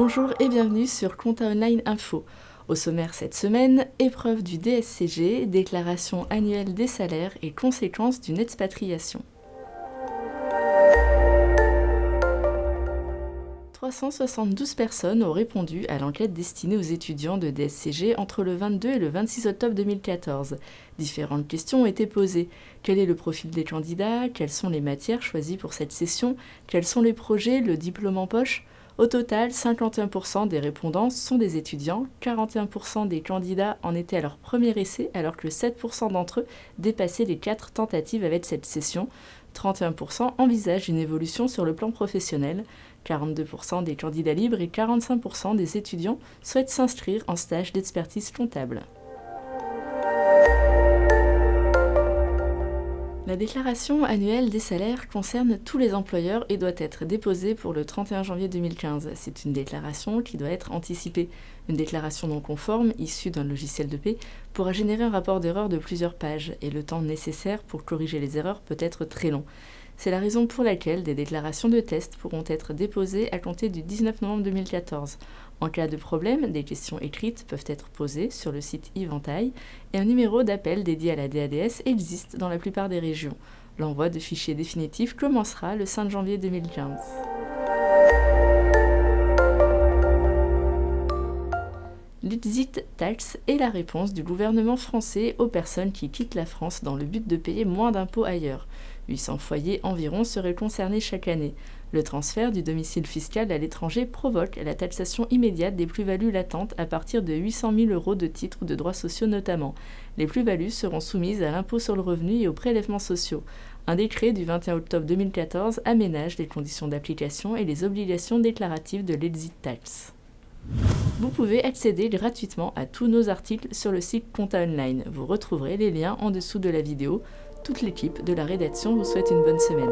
Bonjour et bienvenue sur Compta Online Info. Au sommaire cette semaine, épreuve du DSCG, déclaration annuelle des salaires et conséquences d'une expatriation. 372 personnes ont répondu à l'enquête destinée aux étudiants de DSCG entre le 22 et le 26 octobre 2014. Différentes questions ont été posées. Quel est le profil des candidats? Quelles sont les matières choisies pour cette session? Quels sont les projets, le diplôme en poche? Au total, 51% des répondants sont des étudiants, 41% des candidats en étaient à leur premier essai, alors que 7% d'entre eux dépassaient les 4 tentatives avec cette session. 31% envisagent une évolution sur le plan professionnel, 42% des candidats libres et 45% des étudiants souhaitent s'inscrire en stage d'expertise comptable. La déclaration annuelle des salaires concerne tous les employeurs et doit être déposée pour le 31 janvier 2015. C'est une déclaration qui doit être anticipée. Une déclaration non conforme, issue d'un logiciel de paie, pourra générer un rapport d'erreur de plusieurs pages et le temps nécessaire pour corriger les erreurs peut être très long. C'est la raison pour laquelle des déclarations de test pourront être déposées à compter du 19 novembre 2014. En cas de problème, des questions écrites peuvent être posées sur le site Eventail et un numéro d'appel dédié à la DADS existe dans la plupart des régions. L'envoi de fichiers définitifs commencera le 5 janvier 2015. L'exit tax est la réponse du gouvernement français aux personnes qui quittent la France dans le but de payer moins d'impôts ailleurs. 800 foyers environ seraient concernés chaque année. Le transfert du domicile fiscal à l'étranger provoque la taxation immédiate des plus-values latentes à partir de 800 000 € de titres de droits sociaux notamment. Les plus-values seront soumises à l'impôt sur le revenu et aux prélèvements sociaux. Un décret du 21 octobre 2014 aménage les conditions d'application et les obligations déclaratives de l'exit tax. Vous pouvez accéder gratuitement à tous nos articles sur le site Compta Online. Vous retrouverez les liens en dessous de la vidéo. Toute l'équipe de la rédaction vous souhaite une bonne semaine.